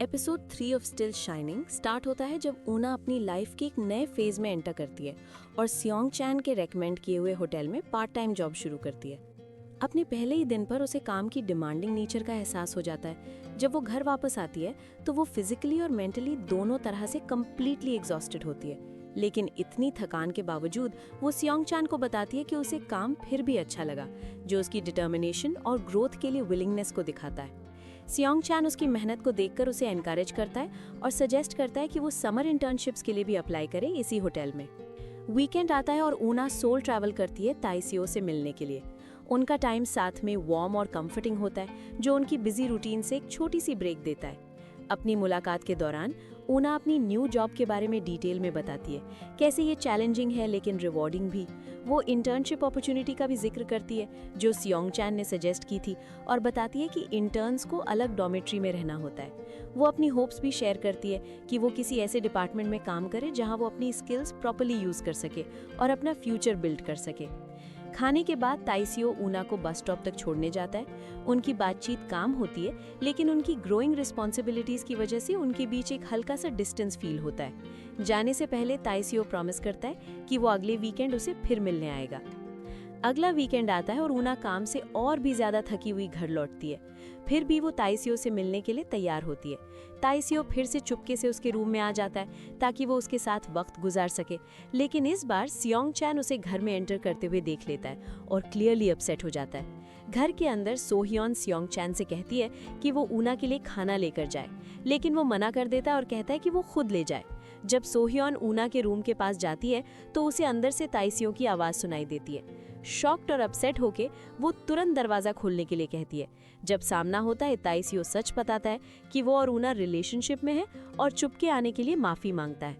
Episode 3 of still shining start होता है जब ऊना अपनी लाइफ के एक नए फेज में एंटर करती है और सियोंग चैन के रेकमेंड किए हुए होटल में पार्ट टाइम जॉब शुरू करती है। अपने पहले ही दिन पर उसे काम की डिमांडिंग नेचर का एहसास हो जाता है। जब वो घर वापस आती है तो वो फिजिकली और मेंटली दोनों तरह से कम्प्लीटली एग्जॉस्टेड होती है। लेकिन इतनी थकान के बावजूद वो सियोंग चैन को बताती है कि उसे काम फिर भी अच्छा लगा, जो उसकी डिटर्मिनेशन और ग्रोथ के लिए विलिंगनेस को दिखाता है। सियोंग चैन उसकी मेहनत को देखकर उसे एनकरेज करता है और सजेस्ट करता है कि वो समर इंटर्नशिप्स के लिए भी अप्लाई करे इसी होटल में। वीकेंड आता है और ऊना सोल ट्रैवल करती है ताइसियो से मिलने के लिए। उनका टाइम साथ में वार्म और कंफर्टिंग होता है, जो उनकी बिजी रूटीन से एक छोटी सी ब्रेक देता है। अपनी मुलाकात के दौरान ऊना अपनी न्यू जॉब के बारे में डिटेल में बताती है, कैसे ये चैलेंजिंग है लेकिन रिवॉर्डिंग भी। वो इंटर्नशिप अपॉर्चुनिटी का भी जिक्र करती है जो सियोंग चैन ने सजेस्ट की थी, और बताती है कि इंटर्न्स को अलग डॉर्मेट्री में रहना होता है। वो अपनी होप्स भी शेयर करती है कि वो किसी ऐसे डिपार्टमेंट में काम करे जहां वो अपनी स्किल्स प्रॉपर्ली यूज कर सके और अपना फ्यूचर बिल्ड कर सके। खाने के बाद ताइसियो ऊना को बस स्टॉप तक छोड़ने जाता है। उनकी बातचीत काम होती है, लेकिन उनकी ग्रोइंग रिस्पॉन्सिबिलिटीज की वजह से उनके बीच एक हल्का सा डिस्टेंस फील होता है। जाने से पहले ताइसियो प्रॉमिस करता है कि वो अगले वीकेंड उसे फिर मिलने आएगा। अगला वीकेंड आता है और ऊना काम से और भी ज्यादा थकी हुई घर लौटती है। फिर भी वो ताइसियो से मिलने के लिए तैयार होती है। ताइसियो फिर से चुपके से उसके रूम में आ जाता है ताकि वो उसके साथ वक्त गुजार सके, लेकिन इस बार सियोंग चैन उसे घर में एंटर करते हुए देख लेता है और क्लियरली अपसेट हो जाता है। घर के अंदर सोह्योन सियोंग चैन से कहती है कि वो ऊना के लिए खाना लेकर जाए, लेकिन वो मना कर देता है और कहता है कि वो खुद ले जाए। जब सोह्योन ऊना के रूम के पास जाती है तो उसे अंदर से ताइसियो की आवाज सुनाई देती है। शॉक्ड और अपसेट होके वो तुरंत दरवाजा खोलने के लिए कहती है। जब सामना होता है, ताइसियो सच बताता है कि वो और ऊना रिलेशनशिप में है और चुपके आने के लिए माफी मांगता है।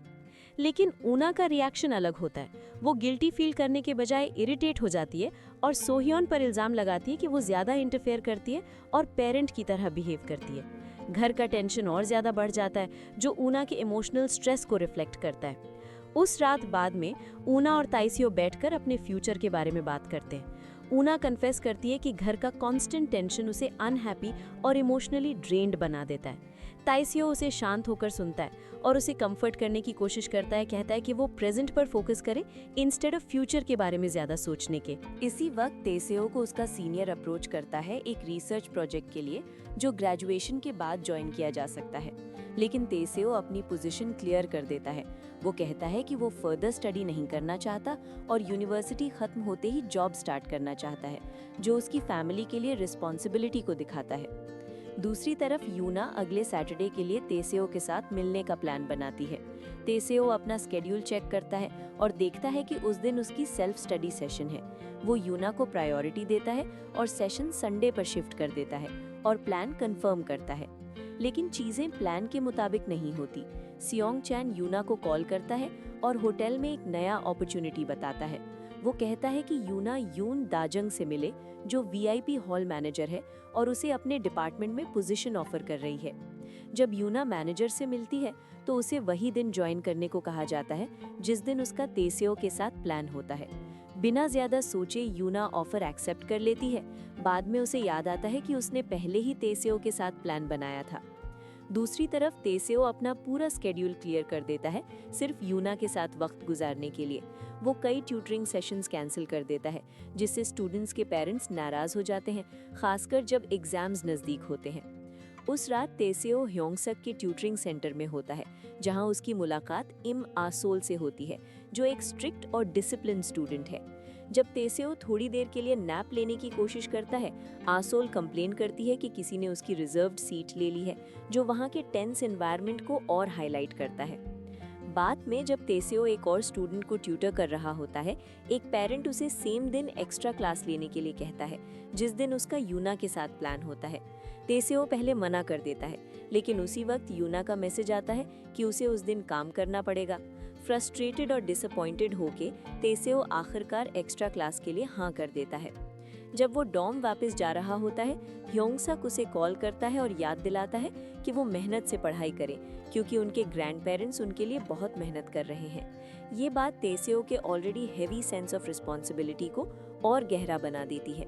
लेकिन ऊना का रिएक्शन अलग होता है। वो गिल्टी फील करने के बजाय इरिटेट हो जाती है और सोह्योन पर इल्जाम लगाती है कि वो ज्यादा इंटरफेयर करती है और पेरेंट की तरह बिहेव करती है। घर का टेंशन और ज्यादा बढ़ जाता है, जो ऊना के इमोशनल स्ट्रेस को रिफ्लेक्ट करता है। उस रात बाद में ऊना और ताइसियो बैठकर अपने फ्यूचर के बारे में बात करते हैं। ऊना कन्फेस करती है कि घर का कांस्टेंट टेंशन उसे अनहैप्पी और इमोशनली ड्रेन्ड बना देता है। ताइसियो उसे शांत होकर सुनता है और उसे कंफर्ट करने की कोशिश करता है, कहता है कि वो प्रेजेंट पर फोकस करे इंस्टेड ऑफ फ्यूचर के बारे में ज्यादा सोचने के। इसी वक्त ताइसियो को उसका सीनियर अप्रोच करता है एक रिसर्च प्रोजेक्ट के लिए, जो ग्रेजुएशन के बाद ज्वाइन किया जा सकता है। लेकिन ताइसियो अपनी पोजीशन क्लियर कर देता है। वो कहता है कि वो फर्दर स्टडी नहीं करना चाहता और यूनिवर्सिटी खत्म होते ही जॉब स्टार्ट करना चाहता है, जो उसकी फैमिली के लिए रिस्पॉन्सिबिलिटी को दिखाता है। दूसरी तरफ यूना अगले सैटरडे के लिए ताइसियो के साथ मिलने का प्लान बनाती है। ताइसियो अपना स्केड्यूल चेक करता है और देखता है कि उस दिन उसकी सेल्फ स्टडी सेशन है। वो यूना को प्रायोरिटी देता है और सेशन संडे पर शिफ्ट कर देता है और प्लान कंफर्म करता है। लेकिन चीजें प्लान के मुताबिक नहीं होती। सियोंग चैन यूना को कॉल करता है और होटल में एक नया अपॉर्चुनिटी बताता है। वो कहता है कि यूना यून दाजंग से मिले, जो वीआईपी हॉल मैनेजर है और उसे अपने डिपार्टमेंट में पोजीशन ऑफर कर रही है। जब यूना मैनेजर से मिलती है तो उसे वही दिन ज्वाइन करने को कहा जाता है जिस दिन उसका ताइसियो के साथ प्लान होता है। बिना ज्यादा सोचे यूना ऑफर एक्सेप्ट कर लेती है। बाद में उसे याद आता है कि उसने पहले ही ताइसियो के साथ प्लान बनाया था। दूसरी तरफ ताइसियो अपना पूरा स्केड्यूल क्लियर कर देता है सिर्फ यूना के साथ वक्त गुजारने के लिए। वो कई ट्यूटरिंग सेशंस कैंसिल कर देता है, जिससे स्टूडेंट्स के पेरेंट्स नाराज हो जाते हैं, खासकर जब एग्जाम्स नजदीक होते हैं। उस रात ताइसियो ह्योंगसक के ट्यूटरिंग सेंटर में होता है, जहां उसकी मुलाकात इम आसोल से होती है, जो एक स्ट्रिक्ट और डिसिप्लिन स्टूडेंट है। जब ताइसियो थोड़ी देर के लिए नैप लेने की कोशिश करता है, आसोल कंप्लेन करती है कि किसी ने उसकी रिजर्व्ड सीट ले ली है, जो वहां के टेंस एनवायरनमेंट को और हाईलाइट करता है। बाद में जब ताइसियो एक और स्टूडेंट को ट्यूटर कर रहा होता है, एक पेरेंट उसे सेम दिन एक्स्ट्रा क्लास लेने के लिए कहता है, जिस दिन उसका यूना के साथ प्लान होता है। ताइसियो पहले मना कर देता है, लेकिन उसी वक्त यूना का मैसेज आता है कि उसे उस दिन काम करना पड़ेगा। फ्रस्ट्रेटेड और डिसअपॉइंटेड होके ताइसियो आखिरकार एक्स्ट्रा क्लास के लिए हाँ कर देता है। जब वो डॉर्म वापस जा रहा होता है, ह्योंगसक उसे कॉल करता है और याद दिलाता है कि वो मेहनत से पढ़ाई करे, क्योंकि उनके ग्रैंड पेरेंट्स उनके लिए बहुत मेहनत कर रहे हैं। ये बात ताइसियो के already heavy sense of responsibility को और गहरा बना देती है।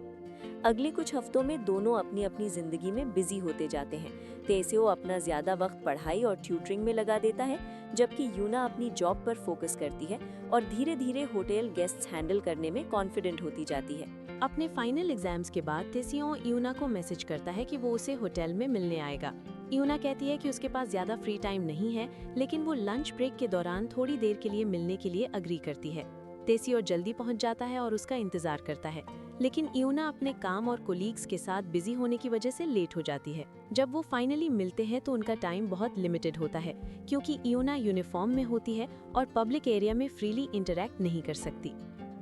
अगले कुछ हफ्तों में दोनों अपनी अपनी जिंदगी में बिजी होते जाते हैं। तेसियो अपना ज्यादा वक्त पढ़ाई और ट्यूटरिंग में लगा देता है, जबकि यूना अपनी जॉब पर फोकस करती है और धीरे धीरे होटल गेस्ट्स हैंडल करने में कॉन्फिडेंट होती जाती है। अपने फाइनल एग्जाम्स के बाद तेसियो यूना को मैसेज करता है कि वो उसे होटल में मिलने आएगा। यूना कहती है कि उसके पास ज्यादा फ्री टाइम नहीं है, लेकिन वो लंच ब्रेक के दौरान थोड़ी देर के लिए मिलने के लिए अग्री करती है। तेसियो जल्दी पहुंच जाता है और उसका इंतजार करता है, लेकिन यूना अपने काम और कोलीग्स के साथ बिजी होने की वजह से लेट हो जाती है। जब वो फाइनली मिलते हैं तो उनका टाइम बहुत लिमिटेड होता है, क्योंकि यूना यूनिफॉर्म में होती है और पब्लिक एरिया में फ्रीली इंटरैक्ट नहीं कर सकती।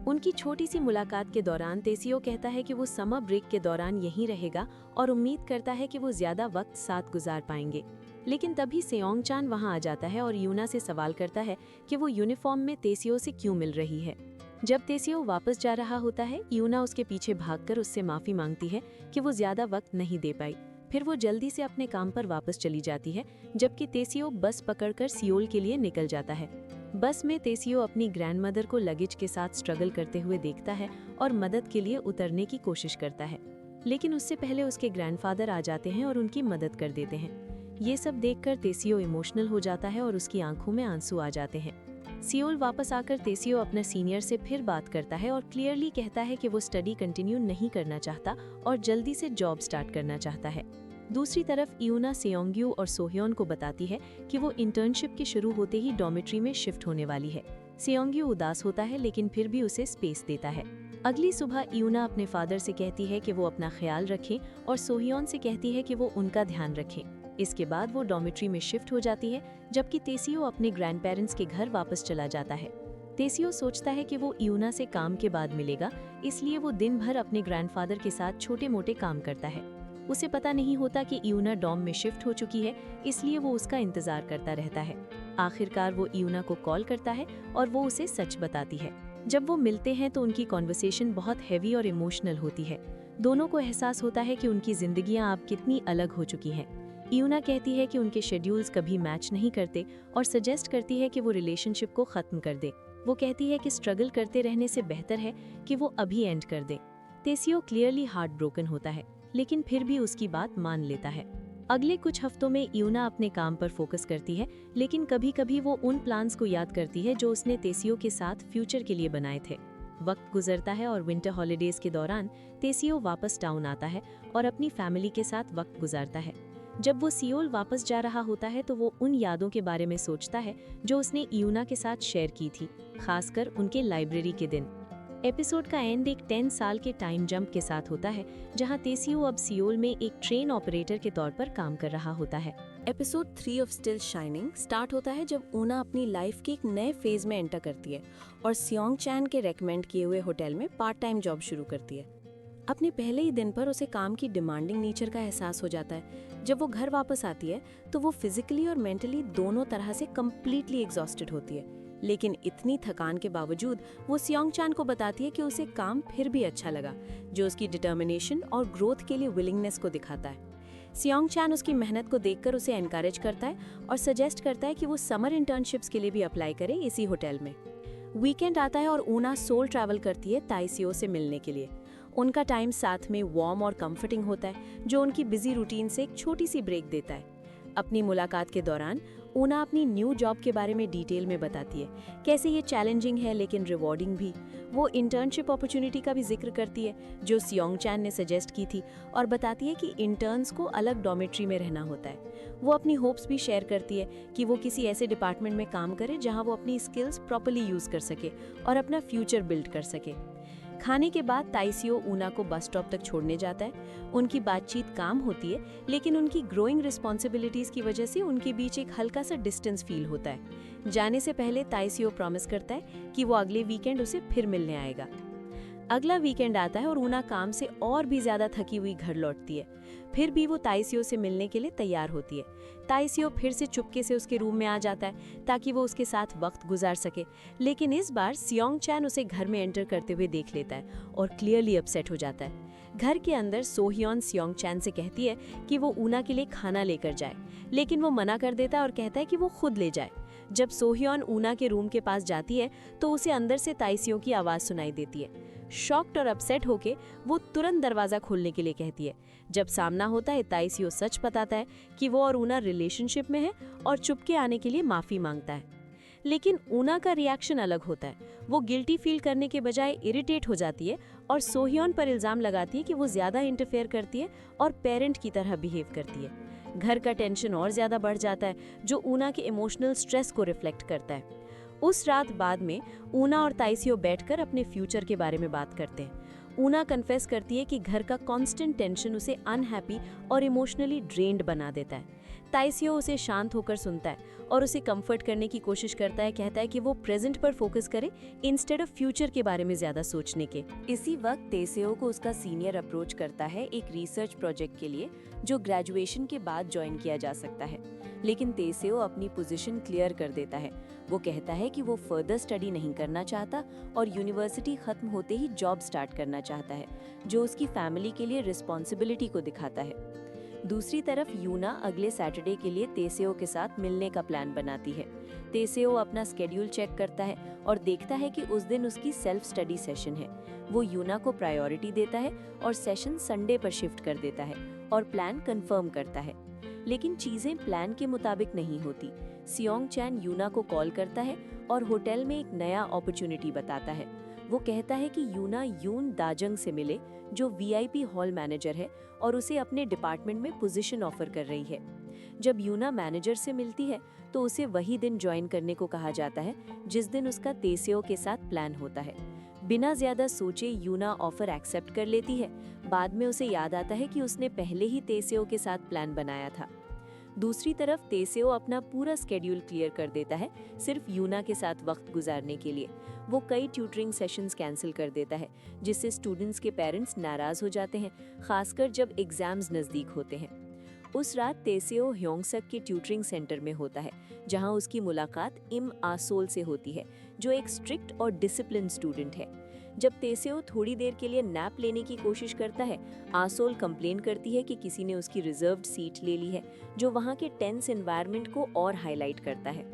उनकी छोटी सी मुलाकात के दौरान तेसियो कहता है कि वो समर ब्रेक के दौरान यहीं रहेगा और उम्मीद करता है कि वो ज्यादा वक्त साथ गुजार पाएंगे। लेकिन तभी सेओंग चान वहां आ जाता है और यूना से सवाल करता है कि वो यूनिफॉर्म में तेसियो से क्यों मिल रही है। जब तेसियो वापस जा रहा होता है, यूना उसके पीछे भागकर उससे माफी मांगती है कि वो ज्यादा वक्त नहीं दे पाई। फिर वो जल्दी से अपने काम पर वापस चली जाती है, जबकि तेसियो बस पकड़कर सियोल के लिए निकल जाता है। बस में तेसियो अपनी ग्रैंडमदर को लगेज के साथ स्ट्रगल करते हुए देखता है और मदद के लिए उतरने की कोशिश करता है, लेकिन उससे पहले उसके ग्रैंडफादर आ जाते हैं और उनकी मदद कर देते हैं। ये सब देखकर तेसियो इमोशनल हो जाता है और उसकी आंखों में आंसू आ जाते हैं। सियोल वापस आकर तेसियो अपने सीनियर से फिर बात करता है और क्लियरली कहता है कि वो स्टडी कंटिन्यू नहीं करना चाहता और जल्दी से जॉब स्टार्ट करना चाहता है। दूसरी तरफ यूना सेओंग्यू और सोह्योन को बताती है कि वो इंटर्नशिप के शुरू होते ही डॉर्मेट्री में शिफ्ट होने वाली है। सेओंग्यू उदास होता है, लेकिन फिर भी उसे स्पेस देता है। अगली सुबह यूना अपने फादर से कहती है कि वो अपना ख्याल रखें और सोह्योन से कहती है कि वो उनका ध्यान रखें। इसके बाद वो डॉर्मेट्री में शिफ्ट हो जाती है, जबकि तेसियो अपने ग्रैंड पेरेंट्स के घर वापस चला जाता है। तेसियो सोचता है कि वो यूना से काम के बाद मिलेगा, इसलिए वो दिन भर अपने ग्रैंडफादर के साथ छोटे मोटे काम करता है। उसे पता नहीं होता कि यूना डॉर्म में शिफ्ट हो चुकी है, इसलिए वो उसका इंतजार करता रहता है। आखिरकार वो यूना को कॉल करता है और वो उसे सच बताती है। जब वो मिलते हैं तो उनकी कॉन्वर्सेशन बहुत हैवी और इमोशनल होती है। दोनों को एहसास होता है कि उनकी जिंदगियां अब कितनी अलग हो चुकी हैं। यूना कहती है कि उनके शेड्यूल्स कभी मैच नहीं करते और सजेस्ट करती है कि वो रिलेशनशिप को खत्म कर दे। वो कहती है कि स्ट्रगल करते रहने से बेहतर है कि वो अभी एंड कर दे। तेसियो क्लियरली हार्ट ब्रोकन होता है, लेकिन फिर भी उसकी बात मान लेता है। अगले कुछ हफ्तों में यूना अपने काम पर फोकस करती है, लेकिन कभी कभी वो उन प्लान्स को याद करती है जो उसने तेसियो के साथ फ्यूचर के लिए बनाए थे। वक्त गुजरता है और विंटर हॉलीडेज के दौरान तेसियो वापस टाउन आता है और अपनी फैमिली के साथ वक्त गुजारता है। जब वो सियोल वापस जा रहा होता है तो वो उन यादों के बारे में सोचता है जो उसने यूना के साथ शेयर की थी, खासकर उनके लाइब्रेरी के दिन। एपिसोड का एंड एक 10 साल के टाइम जंप के साथ होता है, जहां तेसियो अब सियोल में एक ट्रेन ऑपरेटर के तौर पर काम कर रहा होता है। Episode 3 of still shining start होता है जब ऊना अपनी लाइफ के एक नए फेज में एंटर करती है और सेओंग चैन के रेकमेंड किए हुए होटल में पार्ट टाइम जॉब शुरू करती है। अपने पहले ही दिन पर उसे काम की डिमांडिंग नेचर का एहसास हो जाता है। जब वो घर वापस आती है तो वो फिजिकली और मेंटली दोनों तरह से कम्प्लीटली एग्जॉस्टेड होती है, लेकिन इतनी थकान के बावजूद वो सेओंग चान को बताती है कि उसे काम फिर भी अच्छा लगा, जो उसकी डिटर्मिनेशन और ग्रोथ के लिए विलिंगनेस को दिखाता है। सेओंग चान उसकी मेहनत को देखकर उसे एनकरेज करता है और सजेस्ट करता है कि वो समर इंटर्नशिप्स के लिए भी अप्लाई करे इसी होटल में। वीकेंड आता है और ऊना सोल ट्रैवल करती है ताइसियो से मिलने के लिए। उनका टाइम साथ में वार्म और कंफर्टिंग होता है, जो उनकी बिजी रूटीन से एक छोटी सी ब्रेक देता है। अपनी मुलाकात के दौरान ऊना अपनी न्यू जॉब के बारे में डिटेल में बताती है, कैसे ये चैलेंजिंग है लेकिन रिवॉर्डिंग भी। वो इंटर्नशिप अपॉर्चुनिटी का भी जिक्र करती है जो सेओंग चान ने सजेस्ट की थी, और बताती है कि इंटर्न्स को अलग डॉर्मेट्री में रहना होता है। वो अपनी होप्स भी शेयर करती है कि वो किसी ऐसे डिपार्टमेंट में काम करे जहां वो अपनी स्किल्स प्रॉपर्ली यूज कर सके और अपना फ्यूचर बिल्ड कर सके। खाने के बाद ताइसियो ऊना को बस स्टॉप तक छोड़ने जाता है। उनकी बातचीत काम होती है, लेकिन उनकी ग्रोइंग रिस्पॉन्सिबिलिटीज की वजह से उनके बीच एक हल्का सा डिस्टेंस फील होता है। जाने से पहले ताइसियो प्रॉमिस करता है कि वो अगले वीकेंड उसे फिर मिलने आएगा। अगला वीकेंड आता है और ऊना काम से और भी ज्यादा थकी हुई घर लौटती है। फिर भी वो ताइसियो से मिलने के लिए तैयार होती है। ताइसियो फिर से चुपके से उसके रूम में आ जाता है ताकि वो उसके साथ वक्त गुजार सके, लेकिन इस बार सेओंग चान उसे घर में एंटर करते हुए देख लेता है और क्लियरली अपसेट हो जाता है। घर के अंदर सोह्योन सेओंग चान से कहती है कि वो ऊना के लिए खाना लेकर जाए, लेकिन वो मना कर देता है और कहता है कि वो खुद ले जाए। जब सोह्योन ऊना के रूम के पास जाती है तो उसे अंदर से ताइसियो की आवाज़ सुनाई देती है। शॉक्ड और अपसेट होके वो तुरंत दरवाज़ा खोलने के लिए कहती है। जब सामना होता है ताइसियो सच बताता है कि वो और ऊना रिलेशनशिप में है और चुपके आने के लिए माफ़ी मांगता है। लेकिन ऊना का रिएक्शन अलग होता है। वो गिल्टी फील करने के बजाय इरिटेट हो जाती है और सोह्योन पर इल्ज़ाम लगाती है कि वो ज़्यादा इंटरफेयर करती है और पेरेंट की तरह बिहेव करती है। घर का टेंशन और ज़्यादा बढ़ जाता है, जो ऊना के इमोशनल स्ट्रेस को रिफ्लेक्ट करता है। उस रात बाद में ऊना और ताइसियो बैठकर अपने फ्यूचर के बारे में बात करते हैं। ऊना कन्फेस करती है कि घर का कांस्टेंट टेंशन उसे अनहैप्पी और इमोशनली ड्रेन्ड बना देता है। ताइसियो उसे शांत होकर सुनता है और उसे कंफर्ट करने की कोशिश करता है, कहता है कि वो प्रेजेंट पर फोकस करे इंस्टेड ऑफ फ्यूचर के बारे में ज्यादा सोचने के। इसी वक्त ताइसियो को उसका सीनियर अप्रोच करता है एक रिसर्च प्रोजेक्ट के लिए जो ग्रेजुएशन के बाद ज्वाइन किया जा सकता है। लेकिन ताइसियो अपनी पोजीशन क्लियर कर देता है। वो कहता है कि वो फर्दर स्टडी नहीं करना चाहता और यूनिवर्सिटी खत्म होते ही जॉब स्टार्ट करना चाहता है, जो उसकी फैमिली के लिए रिस्पॉन्सिबिलिटी को दिखाता है। दूसरी तरफ यूना अगले सैटरडे के लिए ताइसियो के साथ मिलने का प्लान बनाती है। ताइसियो अपना स्केड्यूल चेक करता है और देखता है कि उस दिन उसकी सेल्फ स्टडी सेशन है। वो यूना को प्रायोरिटी देता है और सेशन संडे पर शिफ्ट कर देता है और प्लान कंफर्म करता है। लेकिन चीजें प्लान के मुताबिक नहीं होती। सियोंग चैन यूना को कॉल करता है और होटल में एक नया अपॉर्चुनिटी बताता है। वो कहता है कि यूना यून दाजंग से मिले, जो वीआईपी हॉल मैनेजर है और उसे अपने डिपार्टमेंट में पोजीशन ऑफर कर रही है। जब यूना मैनेजर से मिलती है तो उसे वही दिन ज्वाइन करने को कहा जाता है जिस दिन उसका ताइसियो के साथ प्लान होता है। बिना ज्यादा सोचे यूना ऑफर एक्सेप्ट कर लेती है। बाद में उसे याद आता है कि उसने पहले ही ताइसियो के साथ प्लान बनाया था। दूसरी तरफ ताइसियो अपना पूरा स्केड्यूल क्लियर कर देता है सिर्फ यूना के साथ वक्त गुजारने के लिए। वो कई ट्यूटरिंग सेशंस कैंसिल कर देता है, जिससे स्टूडेंट्स के पेरेंट्स नाराज हो जाते हैं, खासकर जब एग्जाम्स नज़दीक होते हैं। उस रात ताइसियो ह्योंगसक के ट्यूटरिंग सेंटर में होता है, जहां उसकी मुलाकात इम आसोल से होती है, जो एक स्ट्रिक्ट और डिसिप्लिन स्टूडेंट है। जब ताइसियो थोड़ी देर के लिए नैप लेने की कोशिश करता है, आसोल कंप्लेन करती है कि किसी ने उसकी रिजर्व्ड सीट ले ली है, जो वहां के टेंस एनवायरनमेंट को और हाईलाइट करता है।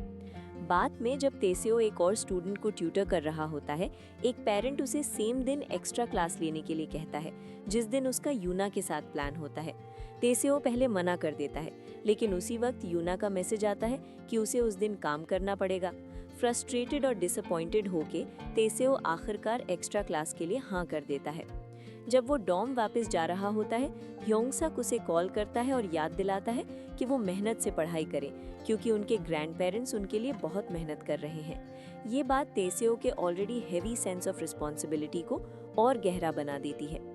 बाद में जब ताइसियो एक और स्टूडेंट को ट्यूटर कर रहा होता है, एक पेरेंट उसे सेम दिन एक्स्ट्रा क्लास लेने के लिए कहता है, जिस दिन उसका यूना के साथ प्लान होता है। ताइसियो पहले मना कर देता है, लेकिन उसी वक्त यूना का मैसेज आता है कि उसे उस दिन काम करना पड़ेगा। फ्रस्ट्रेटेड और डिसअपॉइंटेड होके ताइसियो आखिरकार एक्स्ट्रा क्लास के लिए हाँ कर देता है। जब वो डॉम वापस जा रहा होता है, ह्योंगसक उसे कॉल करता है और याद दिलाता है कि वो मेहनत से पढ़ाई करे, क्योंकि उनके ग्रैंड पेरेंट्स उनके लिए बहुत मेहनत कर रहे हैं। ये बात ताइसियो के already heavy sense of responsibility को और गहरा बना देती है।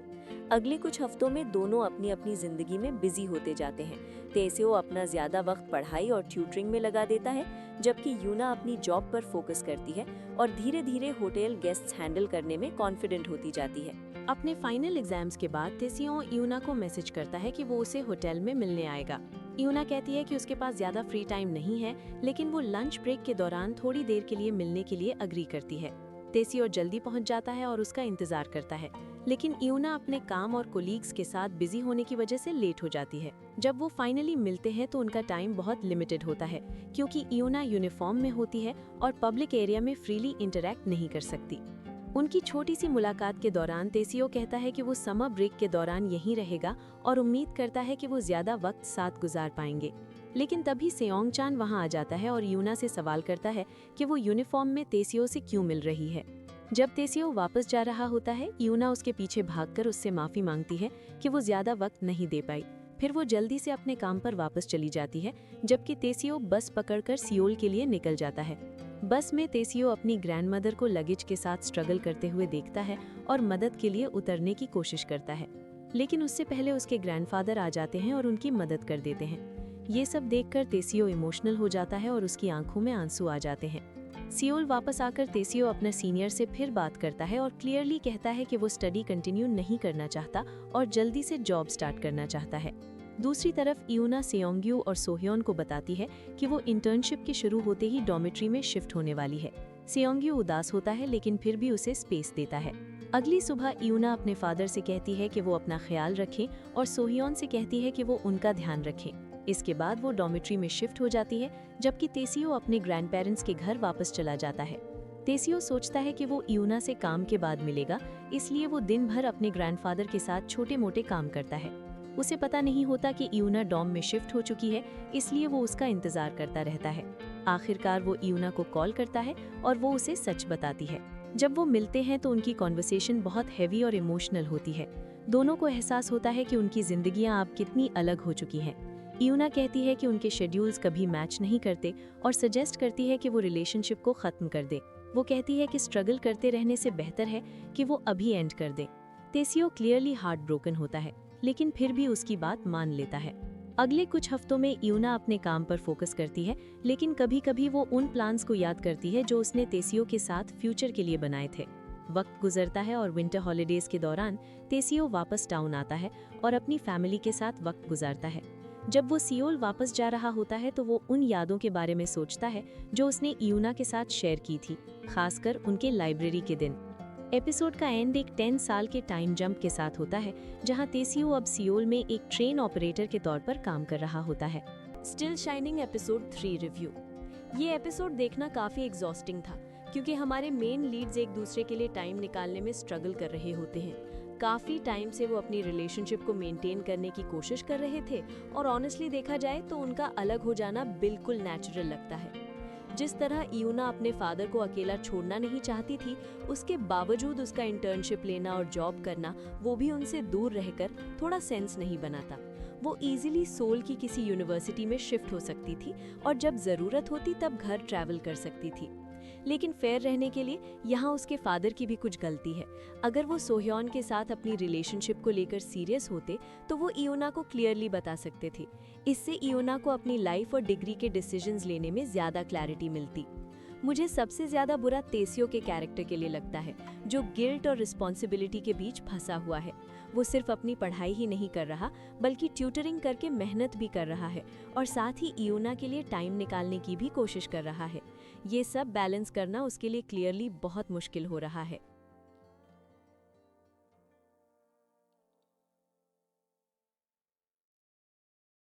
अगले कुछ हफ्तों में दोनों अपनी अपनी जिंदगी में बिजी होते जाते हैं। ताइसियो अपना ज्यादा वक्त पढ़ाई और ट्यूटरिंग में लगा देता है, जबकि यूना अपनी जॉब पर फोकस करती है और धीरे धीरे होटल गेस्ट्स हैंडल करने में कॉन्फिडेंट होती जाती है। अपने फाइनल एग्जाम्स के बाद ताइसियो यूना को मैसेज करता है कि वो उसे होटल में मिलने आएगा। यूना कहती है कि उसके पास ज्यादा फ्री टाइम नहीं है, लेकिन वो लंच ब्रेक के दौरान थोड़ी देर के लिए मिलने के लिए अग्री करती है। ताइसियो जल्दी पहुंच जाता है और उसका इंतजार करता है, लेकिन यूना अपने काम और कोलीग्स के साथ बिजी होने की वजह से लेट हो जाती है। जब वो फाइनली मिलते हैं तो उनका टाइम बहुत लिमिटेड होता है, क्योंकि यूना यूनिफॉर्म में होती है और पब्लिक एरिया में फ्रीली इंटरैक्ट नहीं कर सकती। उनकी छोटी सी मुलाकात के दौरान ताइसियो कहता है कि वो समर ब्रेक के दौरान यहीं रहेगा और उम्मीद करता है कि वो ज्यादा वक्त साथ गुजार पाएंगे। लेकिन तभी सियोंग चान वहां आ जाता है और यूना से सवाल करता है कि वो यूनिफॉर्म में ताइसियो से क्यों मिल रही है। जब ताइसियो वापस जा रहा होता है, यूना उसके पीछे भागकर उससे माफी मांगती है कि वो ज्यादा वक्त नहीं दे पाई। फिर वो जल्दी से अपने काम पर वापस चली जाती है, जबकि ताइसियो बस पकड़कर सियोल के लिए निकल जाता है। बस में ताइसियो अपनी ग्रैंडमदर को लगेज के साथ स्ट्रगल करते हुए देखता है और मदद के लिए उतरने की कोशिश करता है, लेकिन उससे पहले उसके ग्रैंडफादर आ जाते हैं और उनकी मदद कर देते हैं। ये सब देखकर ताइसियो इमोशनल हो जाता है और उसकी आंखों में आंसू आ जाते हैं। सियोल वापस आकर ताइसियो अपने सीनियर से फिर बात करता है और क्लियरली कहता है कि वो स्टडी कंटिन्यू नहीं करना चाहता और जल्दी से जॉब स्टार्ट करना चाहता है। दूसरी तरफ यूना सियोंग्यू और सोह्योन को बताती है कि वो इंटर्नशिप के शुरू होते ही डॉर्मेट्री में शिफ्ट होने वाली है। सियोंग्यू उदास होता है, लेकिन फिर भी उसे स्पेस देता है। अगली सुबह यूना अपने फादर से कहती है कि वो अपना ख्याल रखें और सोह्योन से कहती है कि वो उनका ध्यान रखें। इसके बाद वो डॉर्मेट्री में शिफ्ट हो जाती है, जबकि ताइसियो अपने ग्रैंड पेरेंट्स के घर वापस चला जाता है। तेसियो सोचता है कि वो इयूना से काम के बाद मिलेगा, इसलिए वो दिन भर अपने ग्रैंडफादर के साथ छोटे मोटे काम करता है। उसे पता नहीं होता कि इयूना डॉम में शिफ्ट हो चुकी है, इसलिए वो उसका इंतजार करता रहता है। आखिरकार वो इयूना को कॉल करता है और वो उसे सच बताती है। जब वो मिलते हैं तो उनकी कॉन्वर्सेशन बहुत हैवी और इमोशनल होती है। दोनों को एहसास होता है कि उनकी जिंदगियां अब कितनी अलग हो चुकी हैं। इयूना कहती है कि उनके शेड्यूल्स कभी मैच नहीं करते और सजेस्ट करती है कि वो रिलेशनशिप को खत्म कर दे। वो कहती है कि स्ट्रगल करते रहने से बेहतर है कि वो अभी एंड कर दे। तेसियो क्लियरली हार्ट ब्रोकन होता है, लेकिन फिर भी उसकी बात मान लेता है। अगले कुछ हफ्तों में इयूना अपने काम पर फोकस करती है, लेकिन कभी कभी वो उन प्लान्स को याद करती है जो उसने तेसियो के साथ फ्यूचर के लिए बनाए थे। वक्त गुजरता है और विंटर हॉलीडेज के दौरान तेसियो वापस टाउन आता है और अपनी फैमिली के साथ वक्त गुजारता है। जब वो सियोल वापस जा रहा होता है तो वो उन यादों के बारे में सोचता है जो उसने इयूना के साथ शेयर की थी, खासकर उनके लाइब्रेरी के दिन। एपिसोड का एंड एक 10 साल के टाइम जंप के साथ होता है, जहां तेसियो अब सियोल में एक ट्रेन ऑपरेटर के तौर पर काम कर रहा होता है। Still shining episode 3 review. ये एपिसोड देखना काफी एग्जॉस्टिंग था, क्योंकि हमारे मेन लीड्स एक दूसरे के लिए टाइम निकालने में स्ट्रगल कर रहे होते हैं। काफी टाइम से वो अपनी रिलेशनशिप को मेंटेन करने की कोशिश कर रहे थे, और ऑनेस्टली देखा जाए तो उनका अलग हो जाना बिल्कुल नेचुरल लगता है। जिस तरह इयूना अपने फादर को अकेला छोड़ना नहीं चाहती थी, उसके बावजूद उसका इंटर्नशिप लेना और जॉब करना, वो भी उनसे दूर रहकर थोड़ा सेंस नहीं बनाता। वो इजीली सोल की किसी यूनिवर्सिटी में शिफ्ट हो सकती थी और जब जरूरत होती तब घर ट्रैवल कर सकती थी। लेकिन फेयर रहने के लिए यहाँ उसके फादर की भी कुछ गलती है। अगर वो सोह्योन के साथ अपनी रिलेशनशिप को लेकर सीरियस होते तो वो इयोना को क्लियरली बता सकते थे। इससे इयोना को अपनी लाइफ और डिग्री के डिसीजंस लेने में ज्यादा क्लैरिटी मिलती। मुझे सबसे ज्यादा बुरा तेसियो के कैरेक्टर के लिए लगता है, जो गिल्ट और रिस्पॉन्सिबिलिटी के बीच फंसा हुआ है। वो सिर्फ अपनी पढ़ाई ही नहीं कर रहा, बल्कि ट्यूटरिंग करके मेहनत भी कर रहा है और साथ ही इयोना के लिए टाइम निकालने की भी कोशिश कर रहा है। ये सब बैलेंस करना उसके लिए क्लियरली बहुत मुश्किल हो रहा है।